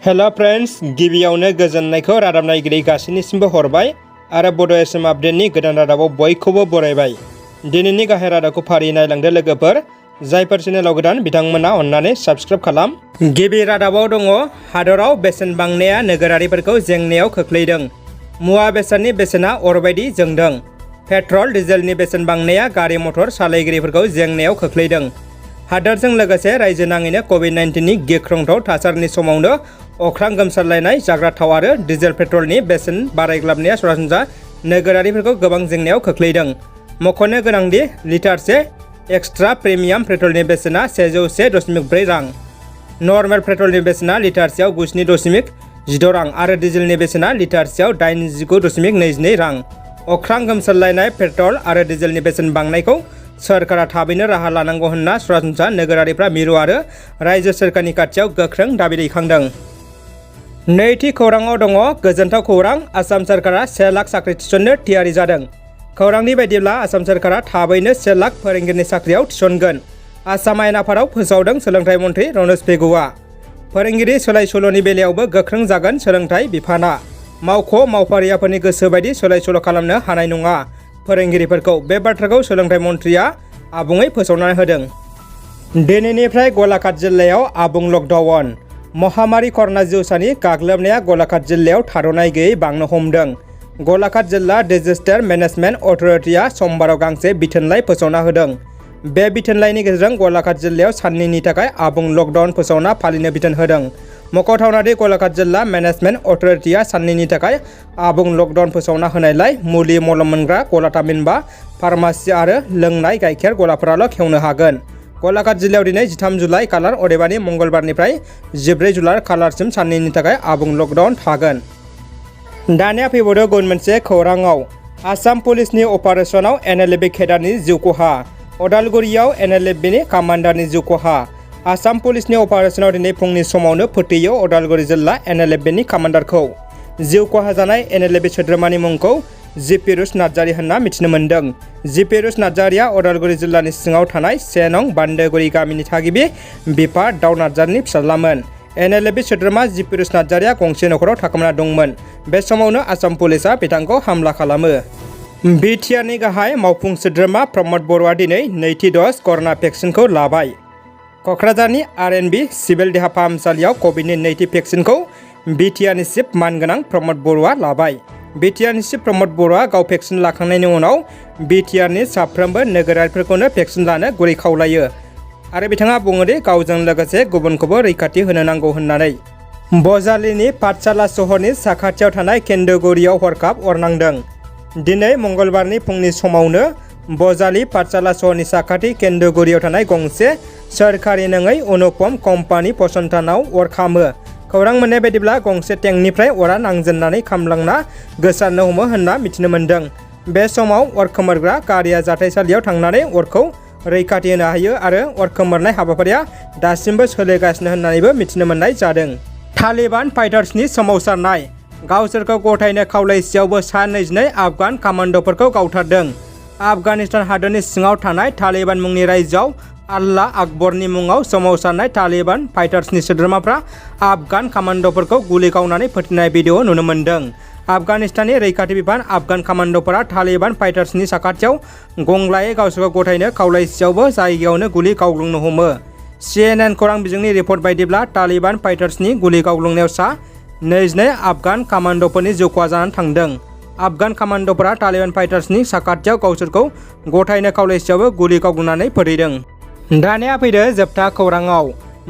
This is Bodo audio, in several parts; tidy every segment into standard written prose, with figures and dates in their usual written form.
हेलो फ्रेंड्स, गिबियावनो गोजोननायखौ रादाब नायगिरि गासैनिसिमबो हरबाय आरो बड' एसएम आपडेटनि गोदान रादाबाव बयखौबो बरायबाय। दिनैनि गाहाय रादाबखौ फारियै नायलांदो लोगोफोर। जायफोर चेनेलाव गोदान बिथांमोना अन्नानै साबस्क्राइब खालाम। गिबि रादाबाव दङ, हादराव बेसेन बांनाया नोगोरारिफोरखौ जेंनायाव खोख्लैदों। मुवा बेसादनि बेसेना अरबायदि जोंदों। पेट्रल डिजेलनि बेसेन बांनाया गारि मटर सालायगिरिफोरखौ जेंनायाव खोख्लैदों। हादोरजों लोगोसे रायजो नाङैनो कभिड-19नि गिख्रंथाव थासारिनि समावनो अख्रां गोमसारलायनाय जाग्रा थाव आरो डिजेल पेट्रलनि बेसेन बारायग्लाबनाया सरासनस्रा नोगोरारिफोरखौ गोबां जेंनायाव खोख्लैदों। मख'नो गोनांदि लिटारसे एक्सट्रा प्रिमियाम पेट्रलनि बेसेना 101.4 रां, नर्मेल पेट्रलनि बेसेना लिटारसेयाव 97.16 रां आरो डिजेलनि बेसेना लिटारसेयाव 89.22 रां। अख्रां गोमसारलायनाय पेट्रल आरो डिजेलनि बेसेन बांनायखौ सोरखारा थाबैनो राहा लानांगौ होनना सरासनस्रा नोगोरारिफ्रा मिरु आरो रायजो सोरखारनि खाथियाव गोख्रों दाबि दैखांदों। नैथि खौराङाव दङ, गोजोनथाव खौरां, आसाम सोरखारा 1 लाख साख्रि थिसननो थियारि जादों। खौरांनि बायदिब्ला आसाम सोरखारा थाबैनो 1 लाख फोरोंगिरिनि साख्रियाव थिसनगोन। आसाम आयेन आफादाव फोसावदों सोलोंथाइ मन्थ्रि रनज पेगुआ। फोरोंगिरि सोलाय-सोल'नि बेलायावबो गोख्रों जागोन सोलोंथाइ बिफाना। मावख'आफारियाफोरनि गोसो बायदि सोलाय-सोल' खालामनो हानाय नङा फोरोंगिरिफोरखौ। बे बाथ्राखौ सोलोंथाइ मन्थ्रिया आबुङै फोसावनानै होदों। दिनैनिफ्राय गलाघाट जिल्लायाव आबुं लकडाउन। महामारि कर'ना जिउसानि गाग्लोबनाया गलाघाट जिल्लायाव थाद'नाय गैयै बांनो हमदों। गलाघाट जिल्ला डिजास्टार मेनेजमेन्ट अथ'रिटिआ समबाराव गांसे बिथोनलाइ फोसावना होदों। बे बिथोनलाइनि गेजेरजों गलाघाट जिल्लायाव साननैनि थाखाय आबुं लकडाउन फोसावना फालिनो बिथोन होदों। मख'थावनादि गलाघाट जिल्ला मेनेजमेन्ट अथ'रिटिआ साननैनि थाखाय आबुं लकडाउन फोसावना होनायलाय मुलि मलम मोनग्रा गला, थामहिनबा फार्मासि आरो लोंनाय गाइखेर गलाफोराल' खेवनो हागोन। गलाघाट जिल्लायाव दिनै 13 जुलाइ खालार, अदेबानि मंगलबारनिफ्राय 14 जुलाइ खालारसिम साननैनि थाखाय आबुं लकडाउन थागोन। दानिया फैबावदो गुबुन मोनसे खौराङाव। आसाम पुलिसनि अपारेसनाव NLFB केडारनि जिउ खहा। अदालगुरियाव NLFBनि कामान्डारनि जिउ खहा। आसाम पुलिसनि अपारेसनाव दिनै फुंनि समावनो फोथैयो अदालगुरि जिल्ला NLFBनि कामान्डारखौ। जिउ खहा जानाय NLFB सोद्रोमानि मुंखौ जिपिरुस नार्जारि होनना मिथिनो मोन्दों। जिपिरुस नार्जारिया अदालगुरि जिल्लानि सिङाव थानाय 1 नं बान्दोगुरि गामिनि थागिबि बिफा दाउ नार्जारिनि फिसाज्लामोन। NLFB सोद्रोमा जिपिरुस नार्जारिया गंसे नखराव थाखोमाना दंमोन। बे समावनो आसाम पुलिसआ बिथांखौ हामला खालामो। बिटिआरनि गाहाय मावफुं सोद्रोमा प्रमद बर'आ दिनै नैथि ड'ज कर'ना भेक्सिनखौ लाबाय। क'क्राझारनि RNB सिभिल देहा फाहामसालियाव कभिडनि नैथि भेक्सिनखौ बिटिआरनि चिफ मानगोनां प्रमद बर'आ लाबाय। बिटिआरनि चिफ प्रमद बर'आ गाव भेक्सिन लाखांनायनि उनाव बिटिआरनि साफ्रोमबो नोगोरारिफोरखौनो भेक्सिन लानो गुरै खावलायो आरो बिथाङा बुङोदि गावजों लोगोसे गुबुनखौबो रैखाथि होनो नांगौ होननानै। बजालिनि पाठशाला सहरनि साखाथियाव थानाय केन्दुगुरियाव हरखाब अर नांदों। दिनै मंगलबारनि फुंनि समावनो बजालि पाठशाला सहरनि साखाथि केन्दुगुरियाव थानाय गंसे सोरखारि नङै अनुपम कम्पानि फसंथानाव अर खामो। खौरां मोननाय बायदिब्ला गंसे टेंकनिफ्राय अरा नांजेननानै खामलांना गोसारनो हमो होनना मिथिनो मोन्दों। बे समाव अर खोमोरग्रा गारिया जाथायसालियाव थांनानै अरखौ रैखाथि होनो हायो आरो अर खोमोरनाय हाबाफारिया दासिमबो सोलिगासिनो होननानैबो मिथिनो मोननाय जादों। तालिबान फाइटार्सनि सोमावसारनाय। गावसोरखौ गथायनो खावलायसेयावबो सा 22 आफगान कामान्ड'फोरखौ गावथारदों। आफगानिस्तान हादोरनि सिङाव थानाय तालिबान मुंनि रायजोआव आल्लाह आकबरनि मुङाव सोमावसारनाय तालिबान फाइटार्सनि सोद्रोमाफ्रा आफगान कामान्ड'फोरखौ गुलि गावनानै फोथैनाय भिडिअ नुनो मोन्दों। आफगानिस्ताननि रैखाथि बिफान आफगान कामान्ड'फोरा तालिबान फाइटार्सनि साखाथियाव गंग्लायै गावसोरखौ गथायनो खावलायसेयावबो जायगायावनो गुलि गावग्लुंनो हमो। CNN खौरां बिजोंनि रिपर्ट बायदिब्ला तालिबान फाइटार्सनि गुलि गावग्लुंनायाव सा 22 आफगान कामान्ड'फोरनि जिउ खहा जानानै थांदों। आफगान कामान्ड'फोरा तालिबान फाइटार्सनि साखाथियाव गावसोरखौ गथायनो खावलायसेयावबो गुलि गावग्लुंनानै फोथैदों। दानिया फैदो जोबथा खौराङाव।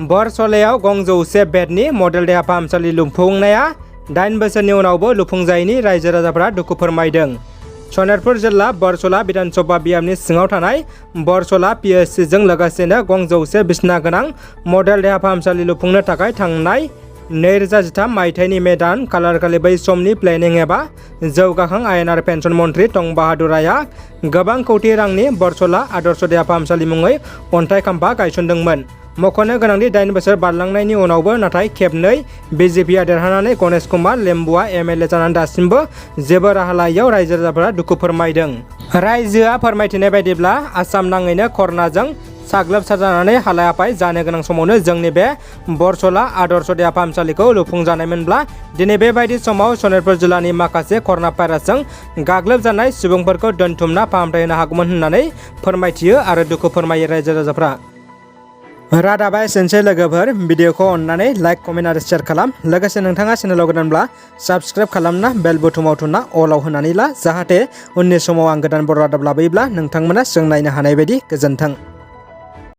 बरसलायाव गं 100 बेडनि मडेल देहा फाहामसालि लुफुंनाया 8 बोसोरनि उनावबो लुफुंजायैनि रायजो राजाफोरा दुखु फोरमायदों। सनितपुर जिल्ला बरसला विधानसभा बियाबनि सिङाव थानाय बरसला PSCजों लोगोसेनो गं 100 बिसना गोनां मडेल देहा फाहामसालि लुफुंनो थाखाय थांनाय 2013 मायथाइनि मे दान खालारखालि बै समनि प्लेनिं एबा जौगाखां आयेन आरो पेन्सन मन्थ्रि टं बाहादुराया गोबां कौटि रांनि बरसला आदर्श देहा फाहामसालि मुङै अन्थाइ खाम्फा गायसनदोंमोन। मख'नो गोनांदि 8 बोसोर बारलांनायनि उनावबो नाथाय खेबनै BJPआ देरहानानै गणेश कुमार लेम्बुआ MLA जानानै दासिमबो जेबो राहा लायैयाव रायजो राजाफोरा दुखु फोरमायदों। रायजोआ फोरमायथिनाय बायदिब्ला आसाम नाङैनो कर'नाजों साग्लोबसारजानानै हालाय हाफाय जानो गोनां समावनो जोंनि बे बरसला आदर्श देहा फाहामसालिखौ लुफुंजानायमोनब्ला दिनै बेबायदि समाव सनितपुर जिल्लानि माखासे कर'ना भाइरासजों गाग्लोबजानाय सुबुंफोरखौ दोनथुमना फाहामथाय होनो हागौमोन होननानै फोरमायथियो आरो दुखु फोरमायो रायजो राजाफ्रा। रादाबा एसेनोसै लोगोफोर, भिडिअखौ अननानै लाइक, कमेन्ट आरो शेयार खालाम। लोगोसे नोंथाङा चेनेलाव गोदानब्ला साबस्क्राइब खालामना बेल बुथुमाव थुना अलाव होनानै ला, जाहाथे उननि समाव आं गोदान बर' रादाब लाबोयोब्ला नोंथांमोना जों नायनो हानाय बायदि। गोजोन्थों।